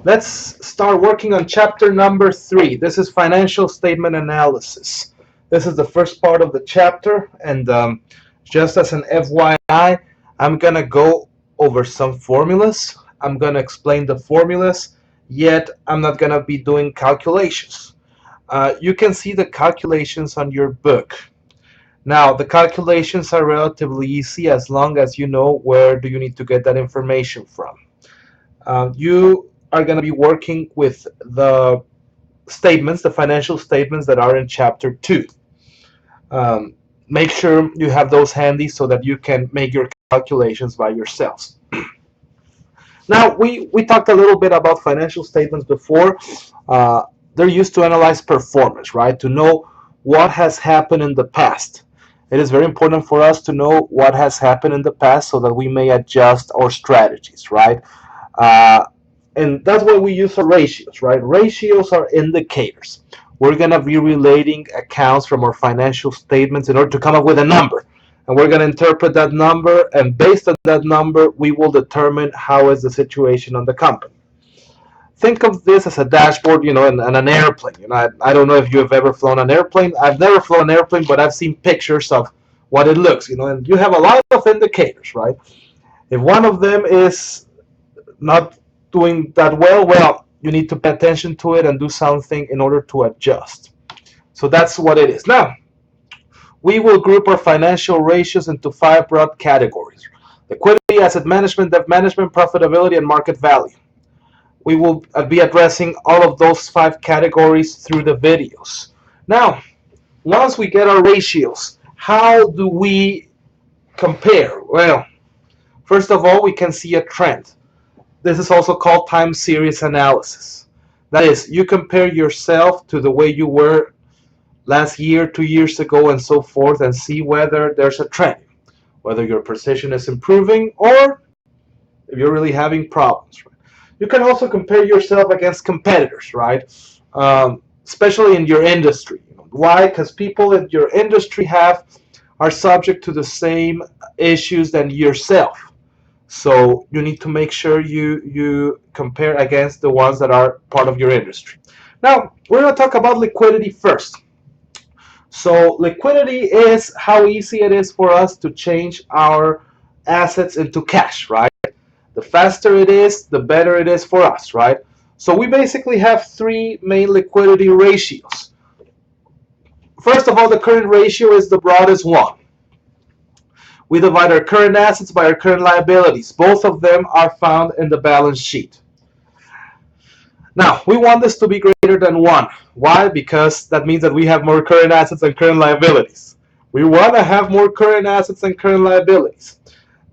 Let's start working on chapter number 3. This is financial statement analysis. This is the first part of the chapter, and just as an FYI, I'm going to go over some formulas. I'm going to explain the formulas, yet I'm not going to be doing calculations. You can see the calculations on your book. Now, the calculations are relatively easy as long as you know where do you need to get that information from. You are going to be working with the statements, the financial statements that are in chapter 2. Um, Make sure you have those handy so that you can make your calculations by yourselves. Now, we talked a little bit about financial statements before. They're used to analyze performance, right? To know what has happened in the past. It is very important for us to know what has happened in the past so that we may adjust our strategies, right? Uh, and that's why we use our ratios, right? Ratios are indicators. We're going to be relating accounts from our financial statements in order to come up with a number. And we're going to interpret that number, and based on that number, we will determine how is the situation on the company. Think of this as a dashboard, and an airplane. I don't know if you have ever flown an airplane. I've never flown an airplane, but I've seen pictures of what it looks, and you have a lot of indicators, right? If one of them is not doing that well, you need to pay attention to it and do something in order to adjust. So that's what it is. Now, we will group our financial ratios into 5 broad categories: liquidity, asset management, debt management, profitability, and market value. We will be addressing all of those 5 categories through the videos. Now, once we get our ratios, how do we compare? Well, first of all, we can see a trend. This is also called time series analysis. That is, you compare yourself to the way you were last year, 2 years ago, and so forth, and see whether there's a trend, whether your position is improving or if you're really having problems. Right? You can also compare yourself against competitors, right? Especially in your industry. Why? Because people in your industry are subject to the same issues than yourself. So you need to make sure you compare against the ones that are part of your industry. Now, we're going to talk about liquidity first. So liquidity is how easy it is for us to change our assets into cash, right? The faster it is, the better it is for us, right? So we basically have 3 main liquidity ratios. First of all, the current ratio is the broadest one. We divide our current assets by our current liabilities. Both of them are found in the balance sheet. Now, we want this to be greater than 1. Why? Because that means that we have more current assets and current liabilities. We want to have more current assets and current liabilities.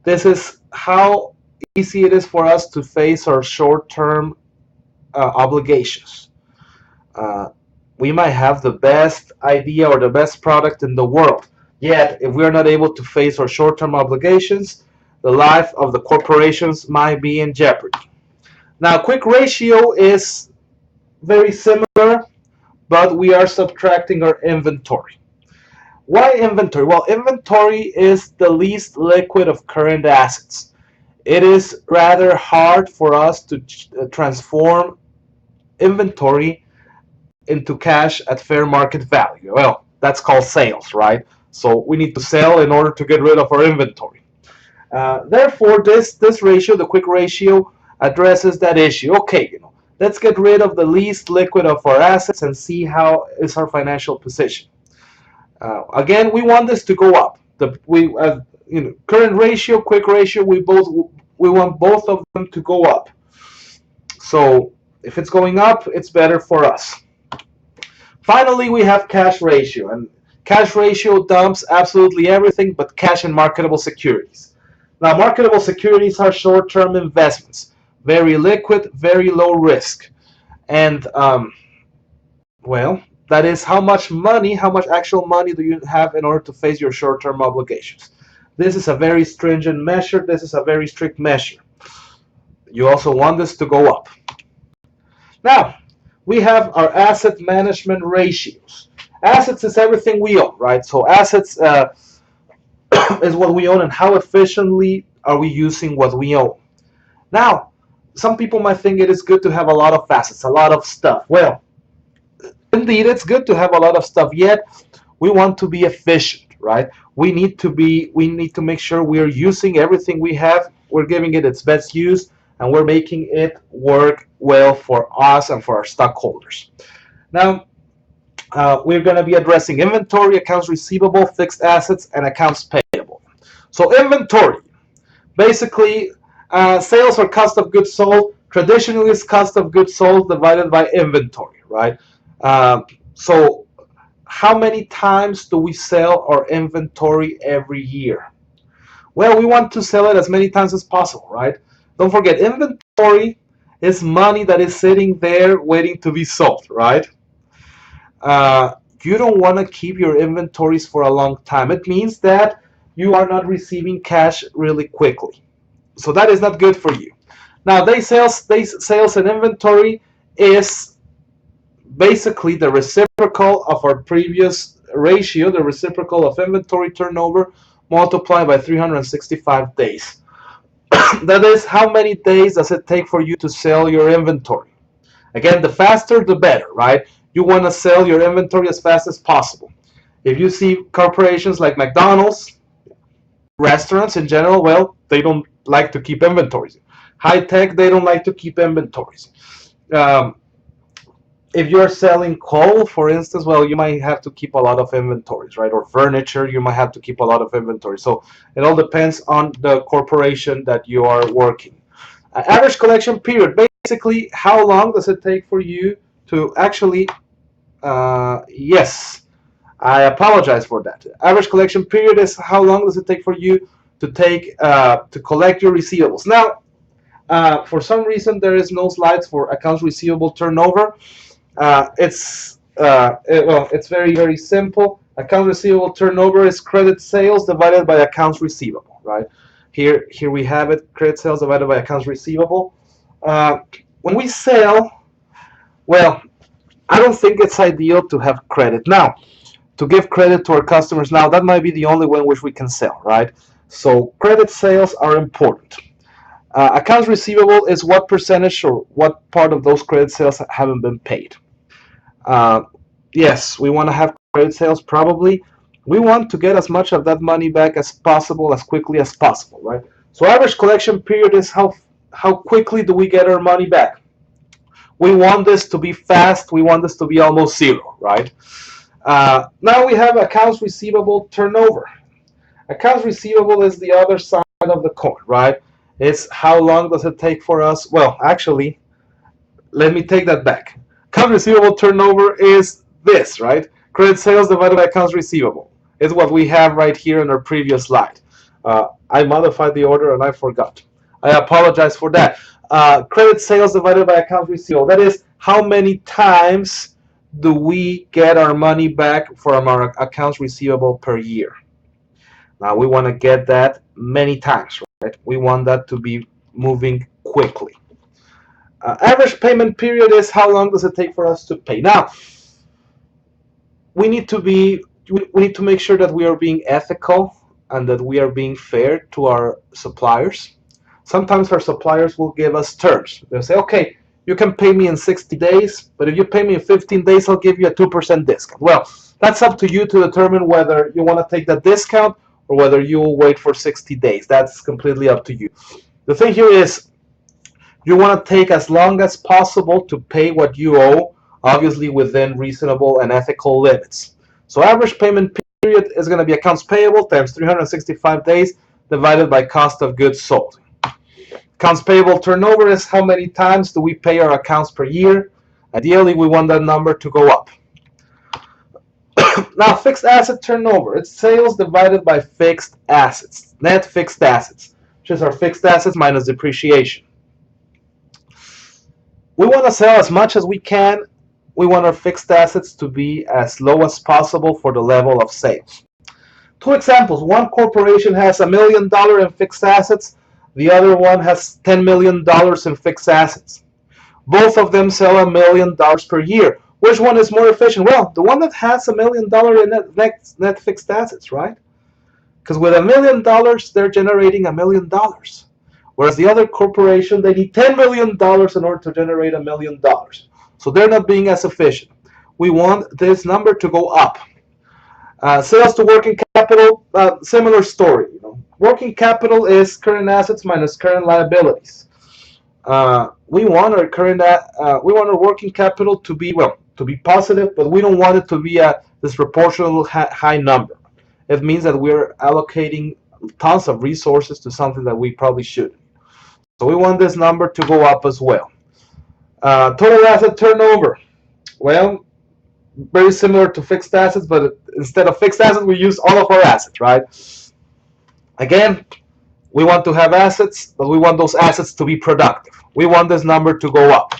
This is how easy it is for us to face our short-term obligations. We might have the best idea or the best product in the world. Yet, if we are not able to face our short-term obligations, the life of the corporations might be in jeopardy. Now, quick ratio is very similar, but we are subtracting our inventory. Why inventory? Well, inventory is the least liquid of current assets. It is rather hard for us to transform inventory into cash at fair market value. Well, that's called sales, right? So we need to sell in order to get rid of our inventory. Therefore, this ratio, the quick ratio, addresses that issue. Okay, let's get rid of the least liquid of our assets and see how is our financial position. Again, we want this to go up. Current ratio, quick ratio, we want both of them to go up. So if it's going up, it's better for us. Finally, we have cash ratio, and cash ratio dumps absolutely everything but cash and marketable securities. Now, marketable securities are short-term investments, very liquid, very low risk, and well, that is how much actual money do you have in order to face your short-term obligations. This is a very stringent measure. This is a very strict measure. You also want this to go up. Now, we have our asset management ratios. Assets is everything we own, right? So assets is what we own and how efficiently are we using what we own. Now, some people might think it is good to have a lot of assets, a lot of stuff. Well, indeed, it's good to have a lot of stuff, yet we want to be efficient, right? We need to make sure we're using everything we have, we're giving it its best use, and we're making it work well for us and for our stockholders. Now, we're going to be addressing inventory, accounts receivable, fixed assets, and accounts payable. So inventory, basically, sales or cost of goods sold. Traditionally, it's cost of goods sold divided by inventory, right? So how many times do we sell our inventory every year? Well, we want to sell it as many times as possible, right? Don't forget, inventory is money that is sitting there waiting to be sold, right? You don't want to keep your inventories for a long time. It means that you are not receiving cash really quickly. So that is not good for you. Now, days sales and inventory is basically the reciprocal of our previous ratio, the reciprocal of inventory turnover multiplied by 365 days. That is, how many days does it take for you to sell your inventory? Again, the faster the better, right? You want to sell your inventory as fast as possible. If you see corporations like McDonald's, restaurants in general, well, they don't like to keep inventories. High tech, they don't like to keep inventories. If you're selling coal, for instance, well, you might have to keep a lot of inventories, right? Or furniture, you might have to keep a lot of inventory. So it all depends on the corporation that you are working. Average collection period, basically, how long does it take for you to actually, yes, I apologize for that. Average collection period is how long does it take for you to collect your receivables. Now, for some reason, there is no slides for accounts receivable turnover. It's very, very simple. Accounts receivable turnover is credit sales divided by accounts receivable, right? Here we have it, credit sales divided by accounts receivable. When we sell, well, I don't think it's ideal to have credit. Now, to give credit to our customers, now that might be the only way in which we can sell, right? So credit sales are important. Accounts receivable is what percentage or what part of those credit sales haven't been paid. Yes, we want to have credit sales, probably. We want to get as much of that money back as possible, as quickly as possible, right? So average collection period is how quickly do we get our money back. We want this to be fast. We want this to be almost zero, right? Now we have accounts receivable turnover. Accounts receivable is the other side of the coin, right? It's how long does it take for us? Well, actually, let me take that back. Accounts receivable turnover is this, right? Credit sales divided by accounts receivable. It's what we have right here in our previous slide. I modified the order and I forgot. I apologize for that. Credit sales divided by accounts receivable. That is, how many times do we get our money back from our accounts receivable per year? Now we want to get that many times, right? We want that to be moving quickly. Average payment period is how long does it take for us to pay. Now, we need to make sure that we are being ethical and that we are being fair to our suppliers. Sometimes our suppliers will give us terms. They'll say, okay, you can pay me in 60 days, but if you pay me in 15 days, I'll give you a 2% discount. Well, that's up to you to determine whether you want to take that discount or whether you will wait for 60 days. That's completely up to you. The thing here is, you want to take as long as possible to pay what you owe, obviously within reasonable and ethical limits. So average payment period is going to be accounts payable times 365 days divided by cost of goods sold. Accounts payable turnover is how many times do we pay our accounts per year. Ideally, we want that number to go up. Now, fixed asset turnover. It's sales divided by fixed assets. Net fixed assets, which is our fixed assets minus depreciation. We want to sell as much as we can. We want our fixed assets to be as low as possible for the level of sales. Two examples. One corporation has $1 million in fixed assets. The other one has $10 million in fixed assets. Both of them sell $1 million per year. Which one is more efficient? Well, the one that has $1 million in net fixed assets, right? Because with $1 million, they're generating $1 million. Whereas the other corporation, they need $10 million in order to generate $1 million. So they're not being as efficient. We want this number to go up. Sales to working capital, similar story. Working capital is current assets minus current liabilities. We want our working capital to be positive, but we don't want it to be a disproportionately high number. It means that we're allocating tons of resources to something that we probably shouldn't. So we want this number to go up as well. Total asset turnover. Well, very similar to fixed assets, but instead of fixed assets, we use all of our assets, right? Again, we want to have assets, but we want those assets to be productive. We want this number to go up.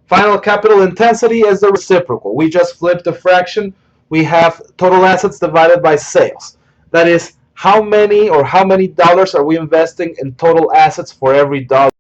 Final capital intensity is the reciprocal. We just flip the fraction. We have total assets divided by sales. That is, how many dollars are we investing in total assets for every dollar